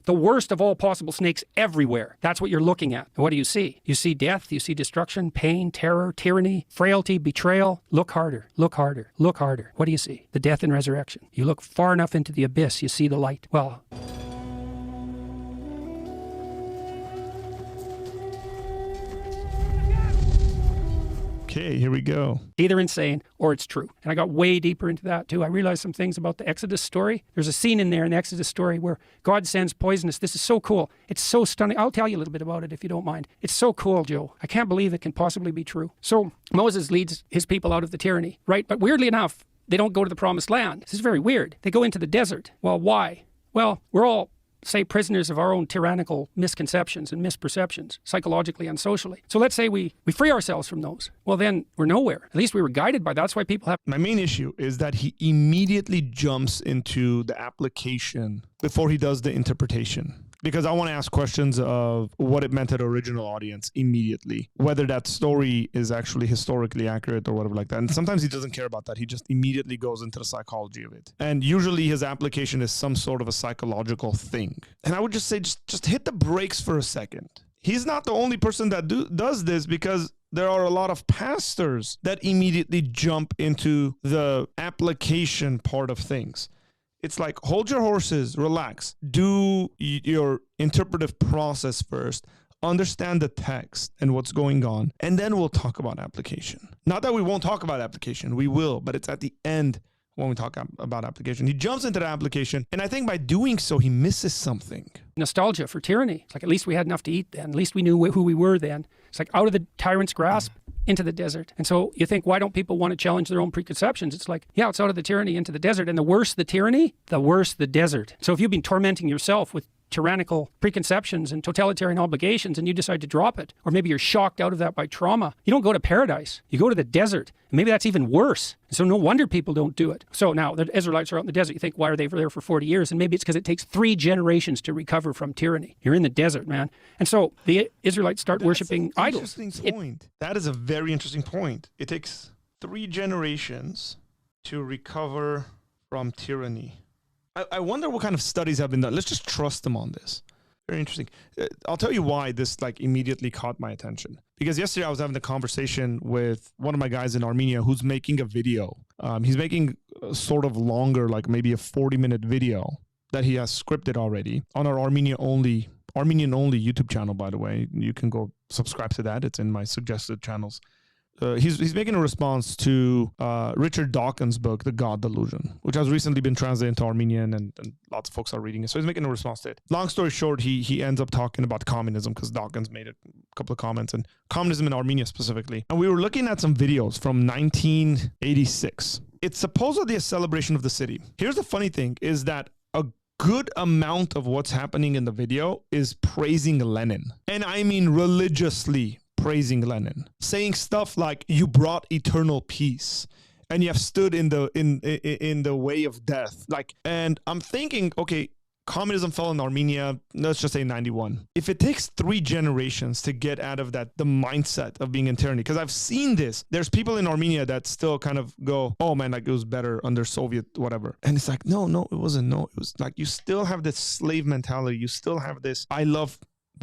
The worst of all possible snakes everywhere. That's what you're looking at. And what do you see? You see death, you see destruction, pain, terror, tyranny, frailty, betrayal. Look harder, look harder, look harder. What do you see? The death and resurrection. You look far enough into the abyss, you see the light. Well, okay, here we go. Either insane or it's true. And I got way deeper into that too. I realized some things about the Exodus story. There's a scene in there in the Exodus story where God sends poisonous. This is so cool. It's so stunning. I'll tell you a little bit about it if you don't mind. It's so cool, Joe. I can't believe it can possibly be true. So Moses leads his people out of the tyranny, right? But weirdly enough, they don't go to the promised land. This is very weird. They go into the desert. Well, why? Well, we're all, say, prisoners of our own tyrannical misconceptions and misperceptions, psychologically and socially. So let's say we free ourselves from those. Well, then we're nowhere. At least we were guided by that. That's why people have... My main issue is that he immediately jumps into the application before he does the interpretation. Because I want to ask questions of what it meant to the original audience immediately, whether that story is actually historically accurate or whatever like that. And sometimes he doesn't care about that. He just immediately goes into the psychology of it. And usually his application is some sort of a psychological thing. And I would just say, just hit the brakes for a second. He's not the only person that does this, because there are a lot of pastors that immediately jump into the application part of things. It's like, hold your horses, relax, do your interpretive process first, understand the text and what's going on, and then we'll talk about application. Not that we won't talk about application, we will, but it's at the end when we talk about application. He jumps into the application, and I think by doing so, he misses something. Nostalgia for tyranny. It's like, at least we had enough to eat then. At least we knew who we were then. It's like out of the tyrant's grasp into the desert. And so you think, why don't people want to challenge their own preconceptions? It's like, yeah, it's out of the tyranny into the desert. And the worse the tyranny, the worse the desert. So if you've been tormenting yourself with tyrannical preconceptions and totalitarian obligations and you decide to drop it, or maybe you're shocked out of that by trauma, you don't go to paradise, you go to the desert. And maybe that's even worse. So no wonder people don't do it. So now the Israelites are out in the desert. You think, why are they there for 40 years? And maybe it's because it takes 3 generations to recover from tyranny. You're in the desert, man. And so the Israelites start worshiping idols. Interesting point. That is a very interesting point. It takes 3 generations to recover from tyranny. I wonder what kind of studies have been done. Let's just trust them on this. Very interesting. I'll tell you why this immediately caught my attention. Because yesterday I was having a conversation with one of my guys in Armenia who's making a video. He's making a sort of longer, like maybe a 40-minute video that he has scripted already on our Armenian-only YouTube channel, by the way. You can go subscribe to that. It's in my suggested channels. He's making a response to Richard Dawkins' book, The God Delusion, which has recently been translated into Armenian, and lots of folks are reading it. So he's making a response to it. Long story short, he ends up talking about communism because Dawkins made a couple of comments, and communism in Armenia specifically. And we were looking at some videos from 1986. It's supposedly a celebration of the city. Here's the funny thing, is that a good amount of what's happening in the video is praising Lenin. And I mean religiously praising Lenin, saying stuff like, you brought eternal peace and you have stood in the way of death. And I'm thinking, okay, communism fell in Armenia, let's just say 91. If it takes 3 generations to get out of the mindset of being in tyranny, because I've seen this, there's people in Armenia that still kind of go, oh man, it was better under Soviet whatever. And it's like, no, it wasn't. No, it was like, you still have this slave mentality. You still have this, I love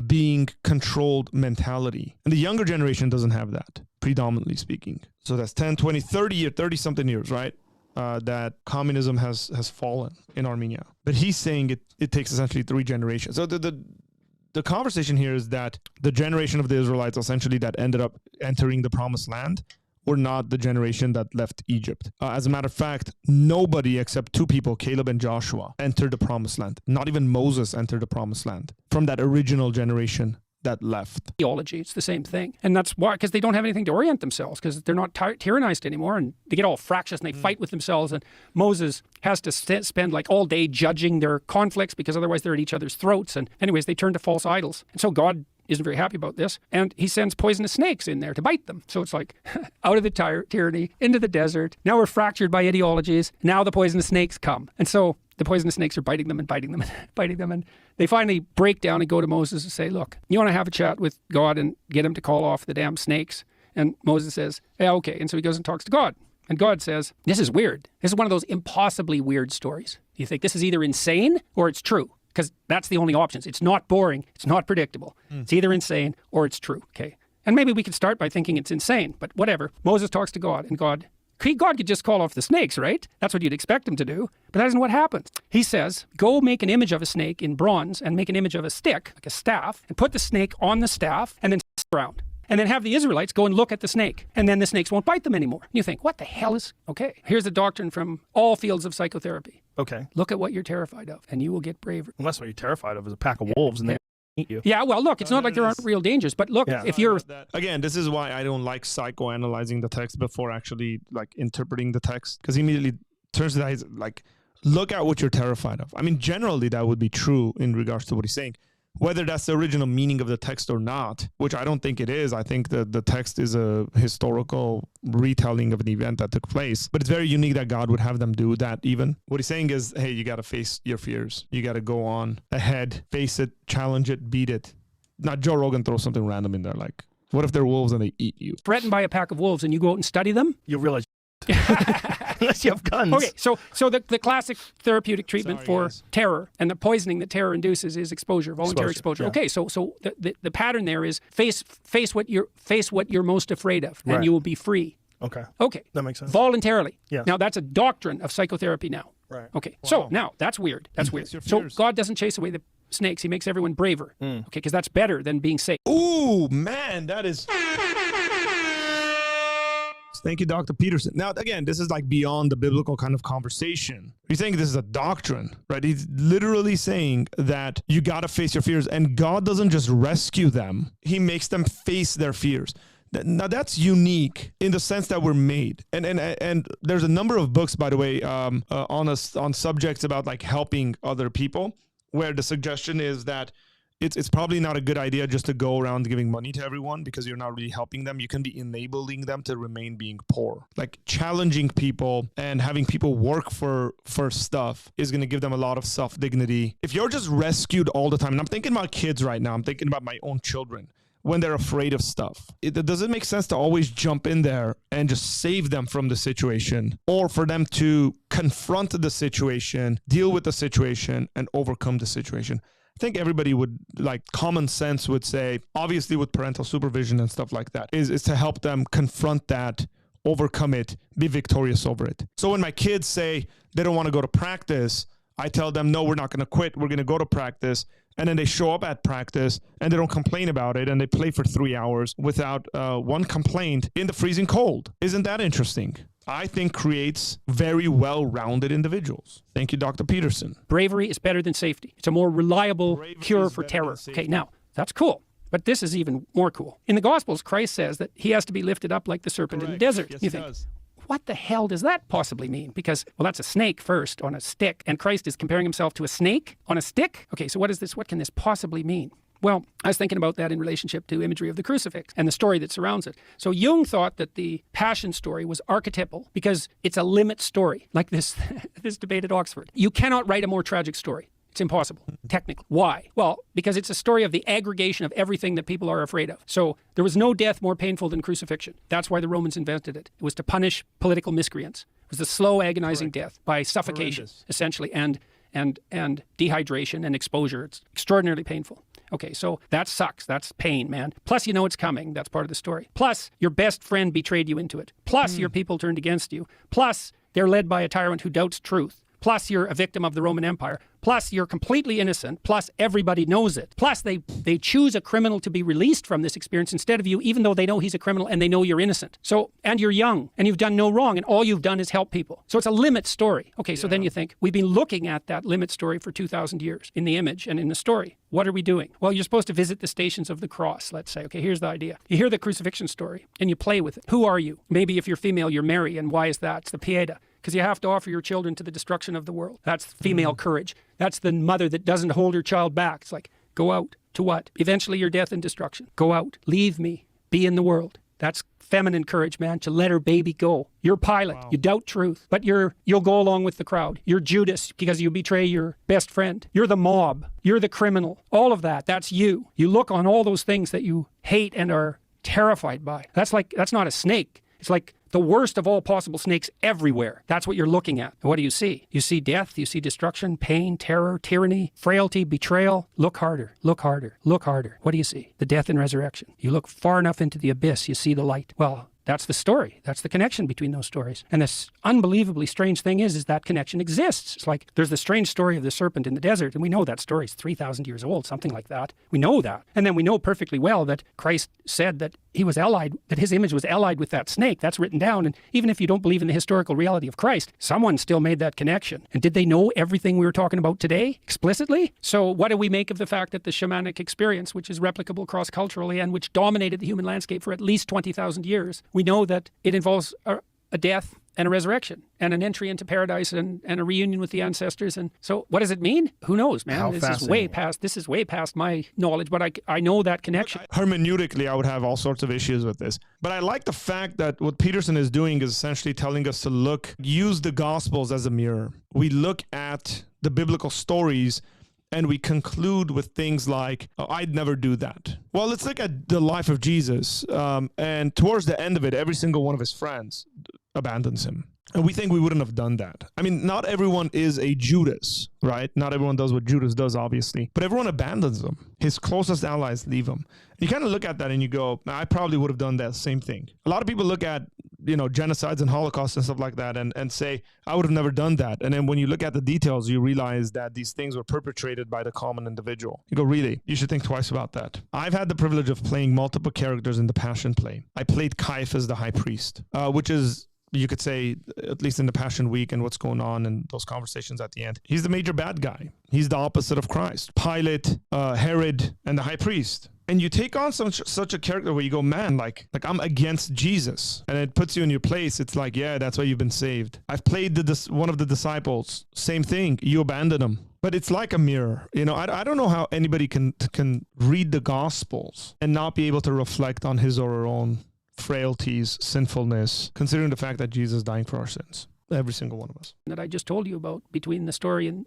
being controlled mentality. And the younger generation doesn't have that, predominantly speaking. So that's 10, 20, 30 something years, right? That communism has fallen in Armenia. But he's saying it takes essentially 3 generations. So the conversation here is that the generation of the Israelites essentially that ended up entering the promised land were not the generation that left Egypt. As a matter of fact, nobody except 2 people, Caleb and Joshua, entered the promised land. Not even Moses entered the promised land from that original generation that left. Theology, it's the same thing. And that's why, because they don't have anything to orient themselves, because they're not tyrannized anymore, and they get all fractious and they fight with themselves. And Moses has to spend like all day judging their conflicts, because otherwise they're at each other's throats. And anyways, they turn to false idols. And so God isn't very happy about this, and he sends poisonous snakes in there to bite them. So it's like out of the tyranny into the desert. Now we're fractured by ideologies. Now the poisonous snakes come, and so the poisonous snakes are biting them and biting them and biting them, and they finally break down and go to Moses and say, "Look, you want to have a chat with God and get him to call off the damn snakes?" And Moses says, "Yeah, okay." And so he goes and talks to God, and God says, "This is weird. This is one of those impossibly weird stories. You think this is either insane or it's true." because that's the only options. It's not boring. It's not predictable. It's either insane or it's true. Okay. And maybe we could start by thinking it's insane, but whatever. Moses talks to God, and God could just call off the snakes, right? That's what you'd expect him to do, but that isn't what happens. He says, go make an image of a snake in bronze and make an image of a stick, like a staff, and put the snake on the staff and then around. And then have the Israelites go and look at the snake, and then the snakes won't bite them anymore. And you think, what the hell is... Okay, here's a doctrine from all fields of psychotherapy. Okay. Look at what you're terrified of, and you will get braver. Unless what you're terrified of is a pack of wolves and they eat you. Yeah, well, look, it's not like there aren't real dangers, but look, if you're... Again, this is why I don't like psychoanalyzing the text before actually like interpreting the text, because immediately turns to that, like, look at what you're terrified of. I mean, generally that would be true in regards to what he's saying. Whether that's the original meaning of the text or not, which I don't think it is. I think that the text is a historical retelling of an event that took place. But it's very unique that God would have them do that even. What he's saying is, hey, you got to face your fears. You got to go on ahead, face it, challenge it, beat it. Not Joe Rogan throws something random in there like, what if they're wolves and they eat you? Threatened by a pack of wolves and you go out and study them? You realize... Unless you have guns. Okay, so the classic therapeutic treatment for terror and the poisoning that terror induces is exposure, voluntary exposure. Yeah. Okay, so the pattern there is face what you're most afraid of, and Right. you will be free. Okay. Okay. That makes sense. Voluntarily. Yeah. Now that's a doctrine of psychotherapy now. Right. Okay. So now that's weird. That's weird. So God doesn't chase away the snakes. He makes everyone braver. Okay, because that's better than being safe. Ooh, man, that is... Thank you, Dr. Peterson. Now, again, this is like beyond the biblical kind of conversation. He's saying this is a doctrine, right? He's literally saying that you got to face your fears, and God doesn't just rescue them. He makes them face their fears. Now, that's unique in the sense that we're made. And there's a number of books, by the way, on subjects about like helping other people, where the suggestion is that it's probably not a good idea just to go around giving money to everyone, because you're not really helping them. You can be enabling them to remain being poor. Like challenging people and having people work for stuff is going to give them a lot of self-dignity. If you're just rescued all the time, and I'm thinking about kids right now, I'm thinking about my own children, when they're afraid of stuff, does it make sense to always jump in there and just save them from the situation, or for them to confront the situation, deal with the situation, and overcome the situation? I think everybody would, like, common sense would say, obviously with parental supervision and stuff like that, is to help them confront that, overcome it, be victorious over it. So when my kids say they don't want to go to practice, I tell them, no, we're not going to quit. We're going to go to practice. And then they show up at practice and they don't complain about it. And they play for 3 hours without one complaint in the freezing cold. Isn't that interesting? I think creates very well-rounded individuals. Thank you, Dr. Peterson. Bravery is better than safety. It's a more reliable cure for terror. Okay, now, that's cool. But this is even more cool. In the Gospels, Christ says that he has to be lifted up like the serpent in the desert. Yes, you he think, does. what the hell does that possibly mean? Because, well, that's a snake first on a stick, and Christ is comparing himself to a snake on a stick? Okay, so what is this? What can this possibly mean? Well, I was thinking about that in relationship to imagery of the crucifix and the story that surrounds it. So Jung thought that the Passion story was archetypal because it's a limit story, like this debate at Oxford. You cannot write a more tragic story. It's impossible, technically. Why? Well, because it's a story of the aggregation of everything that people are afraid of. So there was no death more painful than crucifixion. That's why the Romans invented it. It was to punish political miscreants. It was the slow, agonizing death by suffocation, essentially, and dehydration and exposure. It's extraordinarily painful. Okay, so that sucks. That's pain, man. Plus, you know it's coming. That's part of the story. Plus, your best friend betrayed you into it. Plus, your people turned against you. Plus, they're led by a tyrant who doubts truth. Plus, you're a victim of the Roman Empire. Plus, you're completely innocent. Plus, everybody knows it. Plus, they choose a criminal to be released from this experience instead of you, even though they know he's a criminal and they know you're innocent. So, and you're young and you've done no wrong and all you've done is help people. So it's a limit story. Okay, so then you think, we've been looking at that limit story for 2,000 years in the image and in the story. What are we doing? Well, you're supposed to visit the stations of the cross, let's say. Okay, here's the idea. You hear the crucifixion story and you play with it. Who are you? Maybe if you're female, you're Mary. And why is that? It's the Pieta. Because you have to offer your children to the destruction of the world. That's female courage. That's the mother that doesn't hold her child back. It's like, go out. To what? Eventually your death and destruction. Go out. Leave me. Be in the world. That's feminine courage, man, to let her baby go. You're Pilate. Wow. You doubt truth, but you'll go along with the crowd. You're Judas because you betray your best friend. You're the mob. You're the criminal. All of that, that's you. You look on all those things that you hate and are terrified by. That's not a snake. It's like the worst of all possible snakes everywhere. That's what you're looking at. And what do you see? You see death, you see destruction, pain, terror, tyranny, frailty, betrayal. Look harder, look harder, look harder. What do you see? The death and resurrection. You look far enough into the abyss, you see the light. Well, that's the story. That's the connection between those stories. And this unbelievably strange thing is that connection exists. It's like there's the strange story of the serpent in the desert, and we know that story is 3,000 years old, something like that. We know that. And then we know perfectly well that Christ said that he was allied, that his image was allied with that snake. That's written down. And even if you don't believe in the historical reality of Christ, someone still made that connection. And did they know everything we were talking about today explicitly? So what do we make of the fact that the shamanic experience, which is replicable cross-culturally and which dominated the human landscape for at least 20,000 years, we know that it involves a death and a resurrection and an entry into paradise and a reunion with the ancestors. And so what does it mean? Who knows, man? This is way past my knowledge, but I know that connection. Hermeneutically, I would have all sorts of issues with this. But I like the fact that what Peterson is doing is essentially telling us to use the Gospels as a mirror. We look at the biblical stories and we conclude with things like, oh, I'd never do that. Well, let's look at the life of Jesus. And towards the end of it, every single one of his friends abandons him. And we think we wouldn't have done that. I mean, not everyone is a Judas, right? Not everyone does what Judas does, obviously. But everyone abandons him. His closest allies leave him. And you kind of look at that and you go, I probably would have done that same thing. A lot of people look at, genocides and Holocaust and stuff like that and say, I would have never done that. And then when you look at the details, you realize that these things were perpetrated by the common individual. You go, really? You should think twice about that. I've had the privilege of playing multiple characters in the Passion play. I played Caiaphas the high priest, which is, you could say, at least in the Passion Week and what's going on and those conversations at the end, he's the major bad guy. He's the opposite of Christ. Pilate, Herod, and the high priest. And you take on such a character where you go, man, like I'm against Jesus. And it puts you in your place. It's like, yeah, that's why you've been saved. I've played one of the disciples. Same thing. You abandon him. But it's like a mirror. I don't know how anybody can read the Gospels and not be able to reflect on his or her own frailties, sinfulness, considering the fact that Jesus is dying for our sins. Every single one of us. That I just told you about between the story in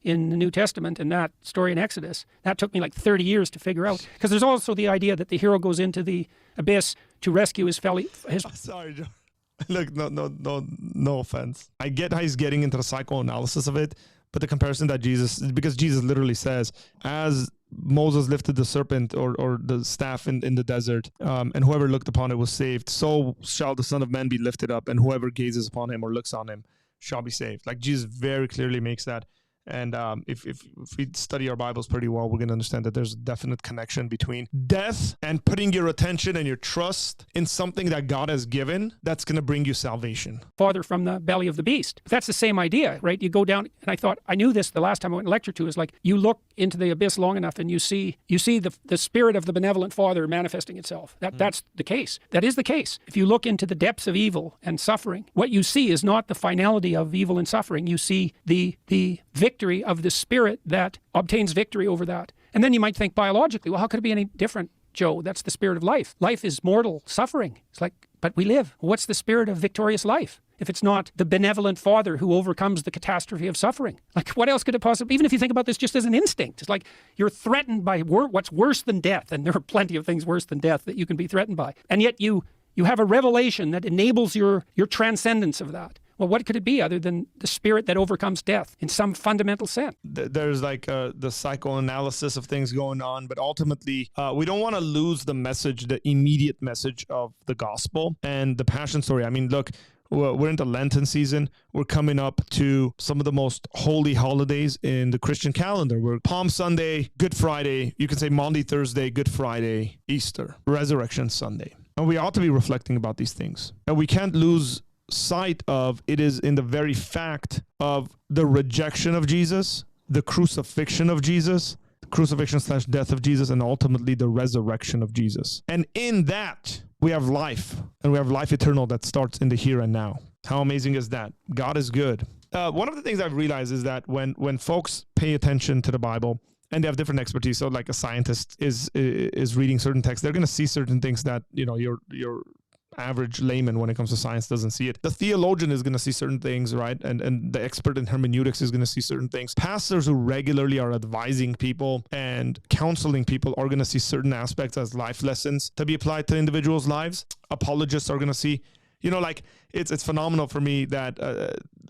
the New Testament and that story in Exodus. That took me like 30 years to figure out. Because there's also the idea that the hero goes into the abyss to rescue his fellow. Sorry, Joe. Look, no offense. I get how he's getting into the psychoanalysis of it, but the comparison that because Jesus literally says, as Moses lifted the serpent or the staff in the desert, and whoever looked upon it was saved, so shall the Son of Man be lifted up, and whoever gazes upon him or looks on him shall be saved. Like Jesus very clearly makes that. And if we study our Bibles pretty well, we're going to understand that there's a definite connection between death and putting your attention and your trust in something that God has given that's going to bring you salvation. Father from the belly of the beast. That's the same idea, right? You go down, and I knew this the last time I went to lecture to, is like you look into the abyss long enough and you see the spirit of the benevolent Father manifesting itself. That's the case. That is the case. If you look into the depths of evil and suffering, what you see is not the finality of evil and suffering. You see the victory of the spirit that obtains victory over that. And then you might think biologically, well, how could it be any different, Joe? That's the spirit of life. Life is mortal suffering. It's like, but we live. What's the spirit of victorious life if it's not the benevolent Father who overcomes the catastrophe of suffering? Like, what else could it possibly, even if you think about this just as an instinct, it's like you're threatened by what's worse than death, and there are plenty of things worse than death that you can be threatened by. And yet you have a revelation that enables your transcendence of that. Well, what could it be other than the spirit that overcomes death in some fundamental sense? There's like the psychoanalysis of things going on, but ultimately we don't want to lose the message, the immediate message of the gospel and the passion story. I mean, look, we're into Lenten season. We're coming up to some of the most holy holidays in the Christian calendar. We're Palm Sunday, Good Friday, you can say Maundy Thursday, Good Friday, Easter, Resurrection Sunday. And we ought to be reflecting about these things. And we can't lose sight of it is in the very fact of the rejection of Jesus, the crucifixion of Jesus, crucifixion/death of Jesus, and ultimately the resurrection of Jesus. And in that, we have life, and we have life eternal that starts in the here and now. How amazing is that? God is good. One of the things I've realized is that when folks pay attention to the Bible, and they have different expertise, so like a scientist is reading certain texts, they're going to see certain things that your average layman when it comes to science doesn't see it. The theologian is going to see certain things, right? And the expert in hermeneutics is going to see certain things. Pastors who regularly are advising people and counseling people are going to see certain aspects as life lessons to be applied to individuals' lives. Apologists are going to see Like it's phenomenal for me that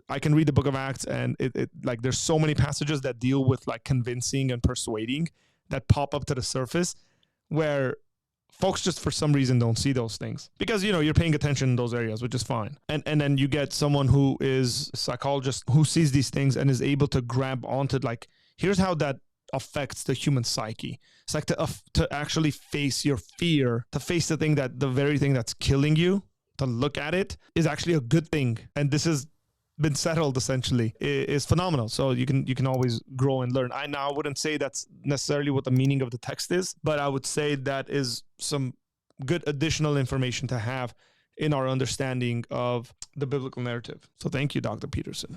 I can read the book of Acts, and it like there's so many passages that deal with like convincing and persuading that pop up to the surface, where folks just for some reason don't see those things because, you're paying attention in those areas, which is fine. And then you get someone who is a psychologist who sees these things and is able to grab onto like, here's how that affects the human psyche. It's like to actually face your fear, to face the very thing that's killing you, to look at it is actually a good thing. And this has been settled essentially is phenomenal. So you can always grow and learn. I wouldn't say that's necessarily what the meaning of the text is, but I would say that is some good additional information to have in our understanding of the biblical narrative. So thank you, Dr. Peterson.